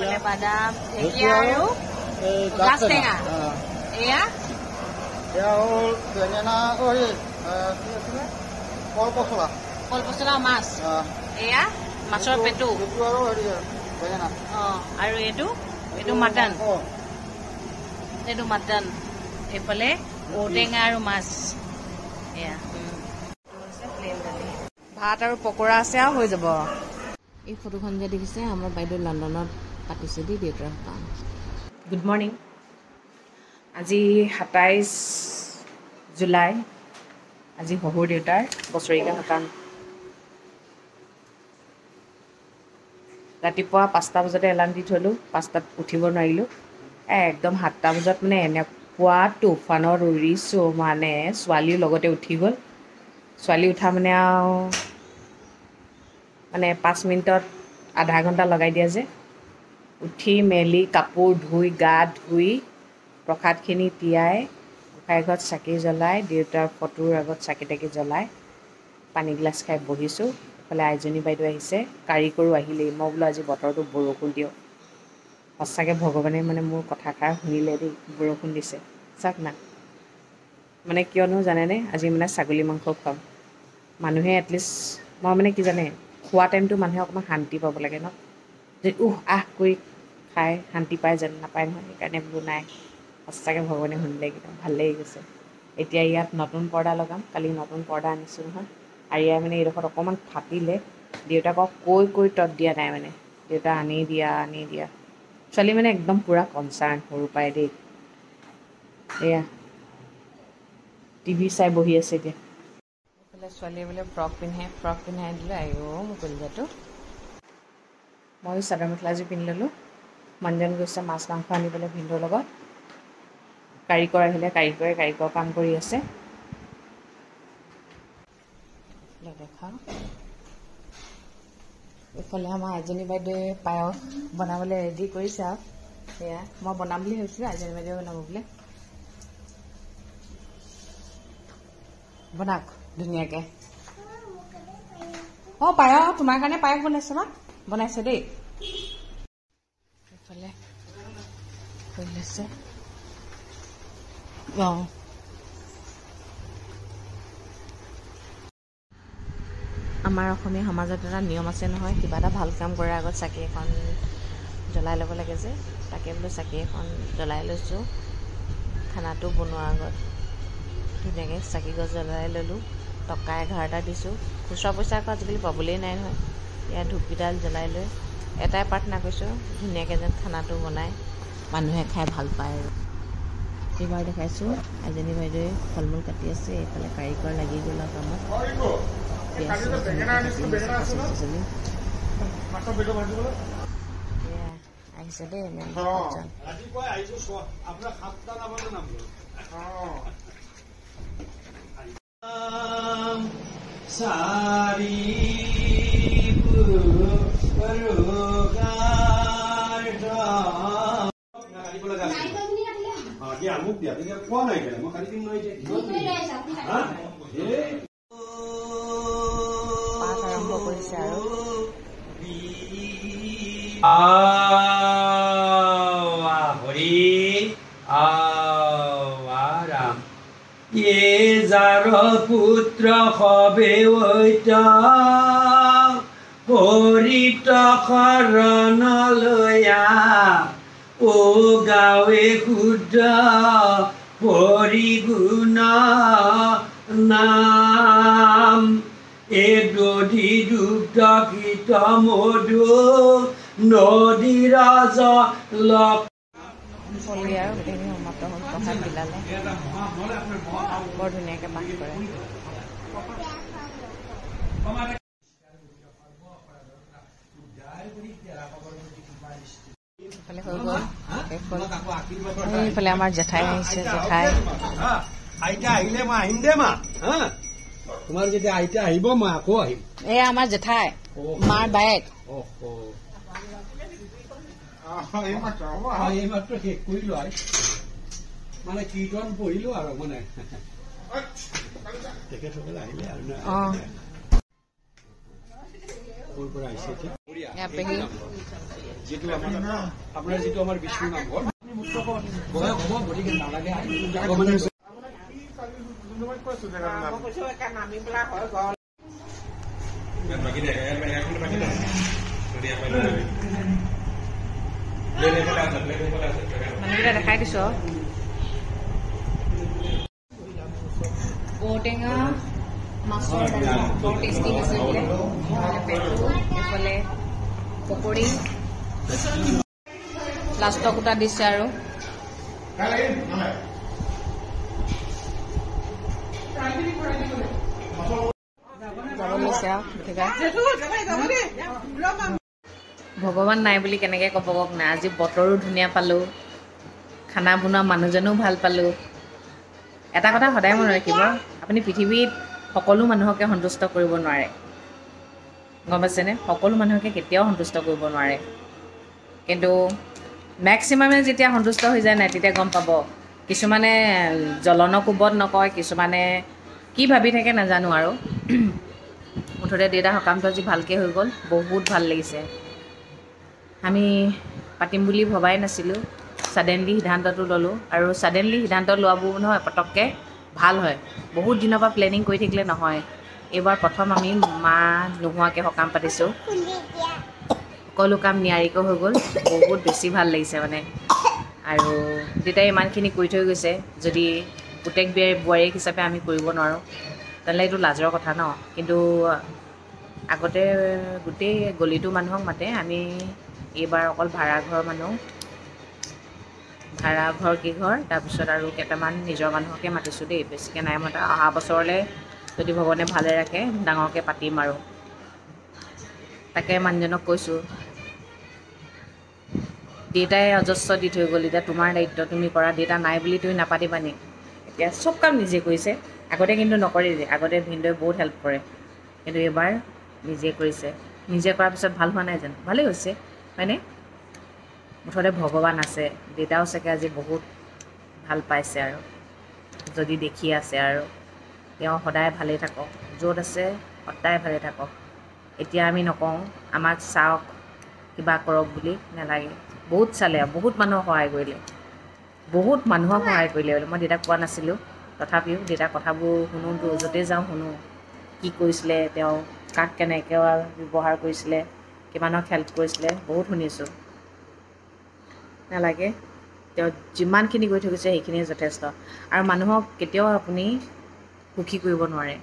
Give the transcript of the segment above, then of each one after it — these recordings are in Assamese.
এইফালে বাদাম ঢেকীয়া আৰু গাছ টেঙা এয়া বেঙেনা কলপচলা মাছ এয়া মাছৰ পেটু বেঙেনা আৰু এইটো মাটন এইফালে ঔটেঙা আৰু মাছ এয়া প্লেন দালি ভাত আৰু পকৰা আছে আৰু হৈ যাব। এই ফটোখন যে দেখিছে আমাৰ বাইদেউ লণ্ডনত পাতিছে দেই দেউতাৰ সকাম। Good morning. আজি 27 জুলাই, আজি শহুৰ দেউতাৰ বছৰেকীয়া সকাম। ৰাতিপুৱা 5টা বজাতে এলাৰ্ম দি থ'লোঁ, 5টাত উঠিব নোৱাৰিলোঁ। একদম 7টা বজাত মানে এনেকুৱা তুফানত উৰিছোঁ মানে ছোৱালীও লগতে উঠি গ'ল। ছোৱালী উঠা মানে আৰু মানে 5 মিনিটত আধা ঘণ্টা লগাই দিয়া যে। উঠি মেলি কাপোৰ ধুই গা ধুই প্ৰসাদখিনি তিয়াই গোঁসাই ঘৰত চাকি জ্বলাই দেউতাৰ ফটোৰ আগত চাকি তাকি জ্বলাই পানীগিলাচ খাই বহিছোঁ। এইফালে আইজনী বাইদেউ আহিছে, কাৰিকৰো আহিলেই। মই বোলো আজি বতৰটো বৰষুণ দিয়ক। সঁচাকৈ ভগৱানে মানে মোৰ কথাষাৰ শুনিলে দেই, বৰষুণ দিছে চাওক না। মানে কিয়নো জানেনে, আজি মানে ছাগলী মাংস খুৱাম। মানুহে এটলিষ্ট মই মানে কি জানে, খোৱা টাইমটো মানুহে অকণমান শান্তি পাব লাগে ন, যে আহ কৰি খাই শান্তি পায় যেন নাপায় নহয়। সেইকাৰণে বোলো নাই, সঁচাকৈ ভগৱানে শুনিলে একদম ভাল লাগি গৈছে। এতিয়া ইয়াত নতুন পৰ্দা লগাম, কালি নতুন পৰ্দা আনিছোঁ নহয়। আৰু ইয়াৰ মানে এইডোখৰত অকণমান ফাটিলে, দেউতাকক কৈ তত দিয়া নাই মানে, দেউতা আনি দিয়া। ছোৱালী মানে একদম পূৰা কনচাৰ্ণ সৰুৰ পৰাই দেই। এয়া টিভি চাই বহি আছে এতিয়া। এইফালে ছোৱালীয়ে বোলে ফ্ৰক পিন্ধাই দিলে। আইঅ মোৰ কলিজাটো। ময়ো চাদৰ মেখেলাযোৰ পিন্ধি ল'লোঁ। মানুহজন গৈছে মাছ মাংস আনিবলৈ ভিনদেউৰ লগত। কাৰিকৰ আহিলে, কাৰিকৰ কাম কৰি আছে। দেখাওঁ, এইফালে আমাৰ আইজনী বাইদেৱে পায়স বনাবলৈ ৰেডি কৰিছে আৰু সেয়া মই বনাম বুলি ভাবিছিলোঁ, আইজনী বাইদেৱে বনাব বোলে। বনাওক ধুনীয়াকৈ। পায়স তোমাৰ কাৰণে পায়স বনাইছে ন, বনাইছে দেই। এইফালে হৈ লৈছে আমাৰ অসমীয়া সমাজত এটা নিয়ম আছে নহয়, কিবা এটা ভাল কাম কৰাৰ আগত চাকি এখন জ্বলাই ল'ব লাগে যে। তাকে বোলো চাকি এখন জ্বলাই লৈছোঁ। খানাটো বনোৱাৰ আগত ধুনীয়াকৈ চাকি গছ জ্বলাই ল'লোঁ। টকা 11টা দিছোঁ। খুচুৰা পইচা আকৌ আজিকালি পাবলেই নাই নহয়। ইয়াত ধূপকেইডাল জ্বলাই লৈ এটাই প্ৰাৰ্থনা কৰিছোঁ, ধুনীয়াকৈ যেন খানাটো বনাই মানুহে খাই ভাল পায়। আৰু এইবাৰ দেখাইছোঁ, এজনী বাইদেৱে ফল মূল কাটি আছে। এইফালে কাৰিকৰ লাগি গ'ল আৰু কামত। আহিছে দেই মোক দিয়া কোৱা নাই কেনে মই কালি দিন নহয় আৰম্ভ কৰিছে আৰু হৰি ৰাম যাৰ পুত্ৰ হবে হৰিত শৰণ লয়া ও গাৱে শুদ্ধ হৰিগুণ নাম। এ দধি দুগ্ধ কীট মধু নদী ৰাজ চলি আৰু গোটেইখিনি সমাপ্ত হ'ল। প্ৰসাদ বিলালে বৰ ধুনীয়াকৈ পাঠ কৰে। এইফালে হৈ গ'ল। এইফালে আমাৰ জেঠাই আহিছে। জেঠাই আইতা আহিলে মই আহিম দে মা। তোমাৰ যেতিয়া আইতা আহিব মই আকৌ আহিম। এয়া আমাৰ জেঠাই, মাৰ বায়েক। এইমাত্ৰ শেষ কৰিলো আৰু মানে কীৰ্তন পঢ়িলো আৰু মানে তেখেতসকলে আহিলে আৰু ক'ৰ পৰা আহিছে এতিয়া দিয়া এয়া পেহী যিটো আপোনাৰ যিটো আমাৰ বিষ্ণু নামঘৰ বয়স হ'ব গতিকে নালাগে মানুহকেইটা দেখাই দিছো ঔটেঙা মাছৰ বৰ টেষ্টি হৈছে বোলে এইফালে পকৰি লাষ্টৰ কোটা দিছে আৰু যাব লৈছে ভগৱান নাই বুলি কেনেকৈ ক'ব কওক নাই আজি বতৰো ধুনীয়া পালোঁ খানা বনোৱা মানুহজনো ভাল পালোঁ এটা কথা সদায় মনত ৰাখিব আপুনি পৃথিৱীত সকলো মানুহকে সন্তুষ্ট কৰিব নোৱাৰে গম পাইছেনে সকলো মানুহকে কেতিয়াও সন্তুষ্ট কৰিব নোৱাৰে কিন্তু মেক্সিমামে যেতিয়া সন্তুষ্ট হৈ যায় নাই তেতিয়া গম পাব কিছুমানে জ্বলনৰ কোবত নকয় কিছুমানে কি ভাবি থাকে নাজানো আৰু মুঠতে দেউতা সকামটো আজি ভালকৈ হৈ গ'ল বহুত ভাল লাগিছে আমি পাতিম বুলি ভবাই নাছিলোঁ ছাডেনলি সিদ্ধান্তটো ল'লোঁ আৰু ছাডেনলি সিদ্ধান্ত লোৱাবোৰ নহয় পটককৈ ভাল হয় বহুত দিনৰ পৰা প্লেনিং কৰি থাকিলে নহয় এইবাৰ প্ৰথম আমি মা নোহোৱাকৈ সকাম পাতিছোঁ সকলো কাম নিয়াৰিকৈ হৈ গ'ল বহুত বেছি ভাল লাগিছে মানে আৰু দেউতাই ইমানখিনি কৰি থৈ গৈছে যদি পুতেক বোৱাৰীক হিচাপে আমি কৰিব নোৱাৰোঁ তেনেহ'লে এইটো লাজৰ কথা ন কিন্তু আগতে গোটেই গলিটো মানুহক মাতে আমি এইবাৰ অকল ভাড়াঘৰৰ মানুহ ভাড়াঘৰ কেইঘৰ তাৰপিছত আৰু কেইটামান নিজৰ মানুহকে মাতিছোঁ দেই বেছিকৈ নাই মতা অহা বছৰলৈ যদি ভগৱানে ভালে ৰাখে ডাঙৰকৈ পাতিম আৰু তাকে মানুহজনক কৈছোঁ দেউতাই অজস্ৰ দি থৈ গ'ল এতিয়া তোমাৰ দায়িত্ব তুমি কৰা দেউতা নাই বুলি তুমি নাপাতিবা নি এতিয়া চব কাম নিজে কৰিছে আগতে কিন্তু নকৰে যে আগতে ভিনদেউৱে বহুত হেল্প কৰে কিন্তু এইবাৰ নিজে কৰিছে নিজে কৰাৰ পিছত ভাল হোৱা নাই জানো ভালেই হৈছে হয়নে মুঠতে ভগৱান আছে দেউতাও চাগে আজি বহুত ভাল পাইছে আৰু যদি দেখি আছে আৰু তেওঁ সদায় ভালেই থাকক য'ত আছে সদায় ভালে থাকক এতিয়া আমি নকওঁ আমাক চাওক কিবা কৰক বুলি নালাগে বহুত চালে বহুত মানুহক সহায় কৰিলে বহুত মানুহক সহায় কৰিলে বোলে মই দেউতাক কোৱা নাছিলোঁ তথাপিও দেউতাৰ কথাবোৰ শুনো য'তে যাওঁ শুনো কি কৰিছিলে তেওঁ কাক কেনেকৈ ব্যৱহাৰ কৰিছিলে কিমানক হেল্প কৰিছিলে বহুত শুনিছোঁ নালাগে তেওঁ যিমানখিনি কৰি থৈ গৈছে সেইখিনিয়ে যথেষ্ট আৰু মানুহক কেতিয়াও আপুনি সুখী কৰিব নোৱাৰে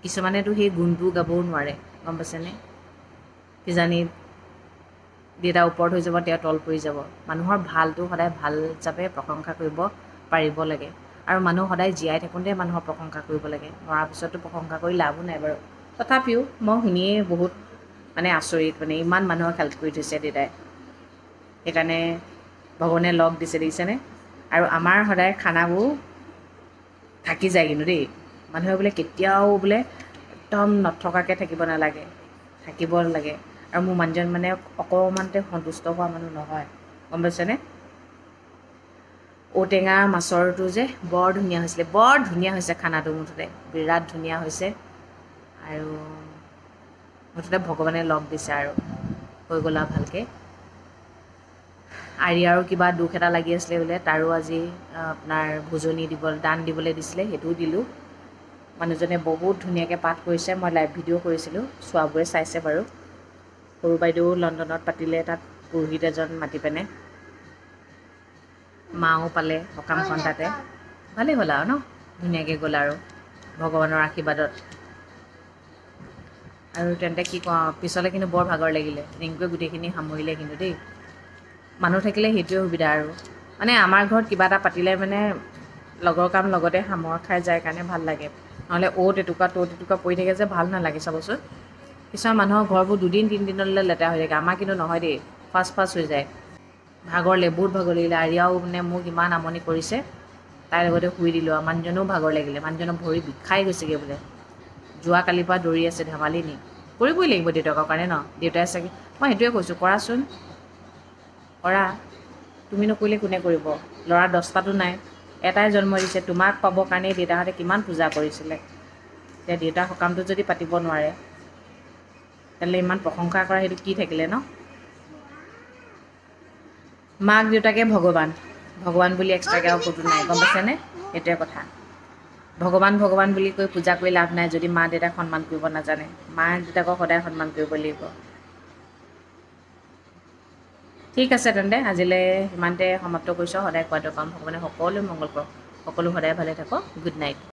কিছুমানেতো সেই গুণটো গাবও নোৱাৰে গম পাইছেনে কিজানি দেউতা ওপৰত হৈ যাব তেওঁ তল পৰি যাব মানুহৰ ভালটো সদায় ভাল হিচাপে প্ৰশংসা কৰিব পাৰিব লাগে আৰু মানুহ সদায় জীয়াই থাকোঁতে মানুহৰ প্ৰশংসা কৰিব লাগে মৰাৰ পিছতো প্ৰশংসা কৰি লাভো নাই বাৰু তথাপিও মই শুনিয়ে বহুত মানে আচৰিত মানে ইমান মানুহক হেল্প কৰি থৈছে দেউতাই সেইকাৰণে ভগৱানে লগ দিছে দেখিছেনে আৰু আমাৰ সদায় খানাবোৰ থাকি যায় কিন্তু দেই মানুহে বোলে কেতিয়াও বোলে একদম নথকাকৈ থাকিব নালাগে থাকিব লাগে আৰু মোৰ মানুহজন মানে অকণমানতে সন্তুষ্ট হোৱা মানুহ নহয় গম পাইছেনে ঔটেঙা মাছৰটো যে বৰ ধুনীয়া হৈছিলে বৰ ধুনীয়া হৈছে খানাটো মুঠতে বিৰাট ধুনীয়া হৈছে আৰু মুঠতে ভগৱানে লগ দিছে আৰু হৈ গ'ল আৰু ভালকৈ আৰিয়াৰো কিবা দুখ এটা লাগি আছিলে বোলে তাৰো আজি আপোনাৰ ভোজনী দান দিবলৈ দিছিলে সেইটোও দিলোঁ মানুহজনে বহুত ধুনীয়াকৈ পাঠ কৰিছে মই লাইভ ভিডিঅ' কৰিছিলোঁ চোৱাবোৰে চাইছে বাৰু সৰু বাইদেউ লণ্ডনত পাতিলে তাত পুৰোহিত এজন মাতি পেনে মাও পালে সকামখন তাতে ভালেই হ'ল আৰু ন ধুনীয়াকৈ গ'ল আৰু ভগৱানৰ আশীৰ্বাদত আৰু তেন্তে কি কওঁ পিছলৈ কিন্তু বৰ ভাগৰ লাগিলে ৰিংকুৱে গোটেইখিনি সামৰিলে কিন্তু দেই মানুহ থাকিলে সেইটোৱে সুবিধা আৰু মানে আমাৰ ঘৰত কিবা এটা পাতিলে মানে লগৰ কাম লগতে সামৰ খাই যায় কাৰণে ভাল লাগে নহ'লে অ'ত এটুকুৰা ত'ত এটুকুৰা পৰি থাকে যে ভাল নালাগে চাবচোন কিছুমান মানুহৰ ঘৰবোৰ দুদিন তিনিদিনলৈ লেতেৰা হৈ থাকে আমাৰ কিন্তু নহয় দেই ফাষ্ট হৈ যায় ভাগৰ লাগে বহুত ভাগৰ লাগিলে আৰিয়াও মানে মোক ইমান আমনি কৰিছে তাইৰ লগতে শুই দিলোঁ আৰু মানুহজনেও ভাগৰ লাগিলে মানুহজনৰ ভৰি বিষাই গৈছেগৈ বোলে যোৱাকালিৰ পৰা দৌৰি আছে ধেমালি নি কৰিবই লাগিব দেউতাকৰ কাৰণে ন দেউতাই চাগে মই সেইটোৱে কৈছোঁ কৰাচোন কৰা তুমি নকৰিলে কোনে কৰিব ল'ৰা 10টাতো নাই এটাই জন্ম দিছে তোমাক পাবৰ কাৰণেই দেউতাহঁতে কিমান পূজা কৰিছিলে এতিয়া দেউতাৰ সকামটো যদি পাতিব নোৱাৰে তেতিয়াহ'লে ইমান প্ৰশংসা কৰা সেইটো কি থাকিলে ন মাক দেউতাকে ভগৱান বুলি এক্সট্ৰাকৈ আৰু ক'তো নাই গম পাইছেনে সেইটোৱে কথা ভগৱান বুলি কৈ পূজা কৰি লাভ নাই যদি মা দেউতাক সন্মান কৰিব নাজানে মা দেউতাকক সদায় সন্মান কৰিব লাগিব ঠিক আছে তেন্তে আজিলৈ ইমানতে সমাপ্ত কৰিছোঁ সদায় কোৱাটো পাম ভগৱানে সকলোৱে মংগল কৰক সকলো সদায় ভালে থাকক গুড নাইট